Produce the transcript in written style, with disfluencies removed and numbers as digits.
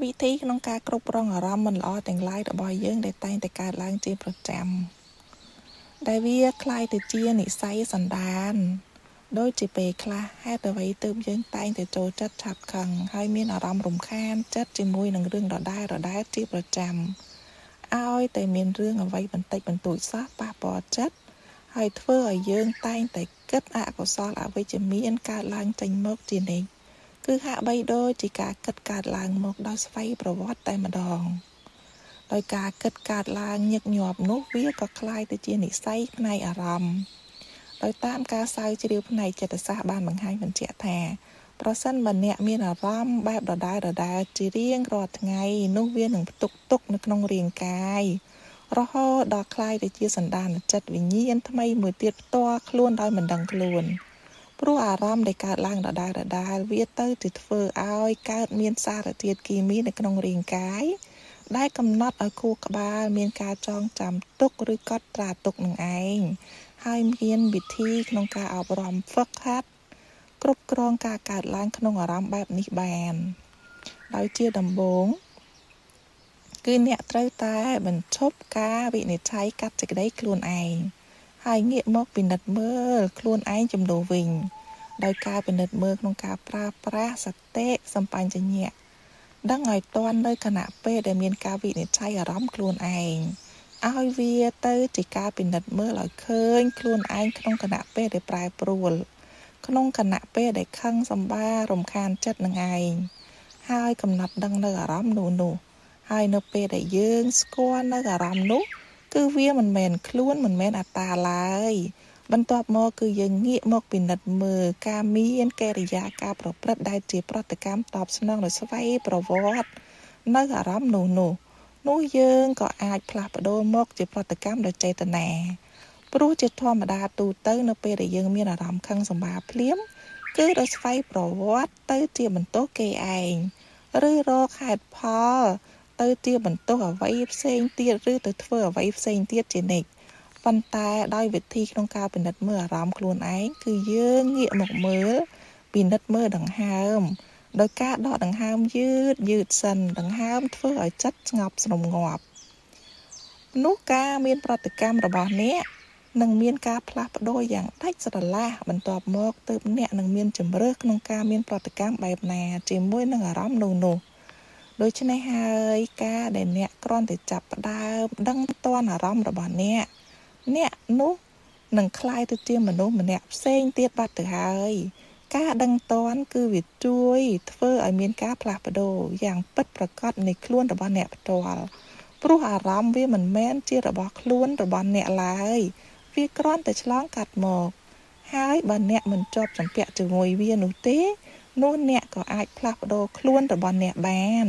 วิธีក្នុងការគ្រប់គ្រងអារម្មណ៍មិនល្អទាំងឡាយរបស់យើងដែលតែងតែកើតឡើងជាប្រចាំដែលវាคล้ายទៅជានិស្ស័យសន្តានដូចជាពេលខ្លះហេតុអ្វីទើបយើងតែងតែចូលចិត្តឆាប់ខឹងហើយមានអារម្មណ៍រំខានចិត្តជាមួយនឹងរឿងដដែលជាប្រចាំឲ្យតែមានរឿងអ្វីបន្តិចបន្តួចសោះប៉ះពាល់ចិត្តហើយធ្វើឲ្យយើងតែងតែគិតអកុសលអវិជ្ជមានកើតឡើងចេញមកជានិច្ចគឺហាក់បីដូចជាការគិតកើតឡើងមកដោយស្វ័យប្រវត្តិតែម្ដងដោយការគិតកើតឡើងញឹកញាប់នោះវាក៏คล้ายទៅជានិស្ស័យផ្នែកអារម្មណ៍ដោយតាមការស្រាវជ្រាវផ្នែកចិត្តសាស្ត្របានបង្ហាញបញ្ជាក់ថាប្រសិនបើអ្នកមានអារម្មណ៍បែបដដែលជារៀងរាល់ថ្ងៃនោះវានឹងផ្ទុកទុកនៅក្នុងរាងកាយរហូតដល់คล้ายទៅជាសន្តានចិត្តវិញ្ញាណថ្មីមួយទៀតផ្ទាល់ខ្លួនដោយមិនដឹងខ្លួនព្រោះអារម្មណ៍ដែលកើតឡើងដដែលវាទៅជាធ្វើឲ្យកើតមានសារធាតុគីមីនៅក្នុងរាងកាយដែលកំណត់ឲ្យខួរក្បាលមានការចងចាំទុកឬកត់ត្រាទុកនឹងឯងហើយមានវិធីក្នុងការអប់រំហ្វឹកហាត់គ្រប់គ្រងការកើតឡើងក្នុងអារម្មណ៍បែបនេះបានដោយជាដំបូងគឺអ្នកត្រូវតែបញ្ឈប់ការវិនិច្ឆ័យកាត់សេចក្តីខ្លួនឯងហើយងាកមកពិនិត្យមើលខ្លួនឯងជំនួសវិញដោយការពិនិត្យមើលក្នុងការប្រើប្រាស់សតិសម្បញ្ញៈដឹងឲ្យទាន់នៅគណៈពេលដែលមានការវិនិច្ឆ័យអារម្មណ៍ខ្លួនឯងឲ្យវាទៅជាការពិនិត្យមើលឲ្យឃើញខ្លួនឯងក្នុងគណៈពេលដែលប្រែប្រួលក្នុងគណៈពេលដែលខឹងសម្បារំខានចិត្តនឹងឯងហើយកំណត់ដឹងនៅអារម្មណ៍នោះហើយនៅពេលដែលយើងស្គាល់នៅអារម្មណ៍នោះគឺវាមិនមែនខ្លួនមិនមែនអត្តាឡើយបន្ទាប់មកគឺយើងងាកមកពិនិត្យមើលការមានកិរិយាការប្រព្រឹត្តដែលជាប្រតិកម្មតបស្នងដោយស្វ័យប្រវត្តិនៅអារម្មណ៍នោះយើងក៏អាចផ្លាស់ប្ដូរមកជាប្រតិកម្មដោយចេតនាព្រោះជាធម្មតាទូទៅនៅពេលដែលយើងមានអារម្មណ៍ខឹងសម្បារភ្លាមគឺដោយស្វ័យប្រវត្តិទៅជាបន្ទោសគេឯងឬរកហេតុផលទៅជាបន្ទោសអ្វីផ្សេងទៀតឬទៅធ្វើអ្វីផ្សេងទៀតជានិច្ចប៉ុន្តែដោយវិធីក្នុងការពិនិត្យមើលអារម្មណ៍ខ្លួនឯងគឺយើងងាកមកមើលពិនិត្យមើលដង្ហើមដោយការដកដង្ហើមយឺតសិនដង្ហើមធ្វើឲ្យចិត្តស្ងប់ស្ងាត់នោះការមានប្រតិកម្មរបស់អ្នកនឹងមានការផ្លាស់ប្ដូរយ៉ាងដាច់ស្រឡះបន្ទាប់មកទើបអ្នកនឹងមានជម្រើសក្នុងការមានប្រតិកម្មបែបណាជាមួយនឹងអារម្មណ៍នោះដូច្នេះហើយការដែលអ្នកគ្រាន់តែចាប់ផ្ដើមដឹងតាន់អារម្មណ៍របស់អ្នកនោះនឹងคล้ายទៅជាមនុស្សម្នាក់ផ្សេងទៀតបាត់ទៅហើយការដឹងតាន់គឺវាជួយធ្វើឲ្យមានការផ្លាស់ប្ដូរយ៉ាងពិតប្រាកដនៃខ្លួនរបស់អ្នកផ្ទាល់ព្រោះអារម្មណ៍វាមិនមែនជារបស់ខ្លួនរបស់អ្នកឡើយវាគ្រាន់តែឆ្លងកាត់មកហើយបើអ្នកមិនជាប់ជំពាក់ជាមួយវានោះទេនោះអ្នកក៏អាចផ្លាស់ប្ដូរខ្លួនរបស់អ្នកបាន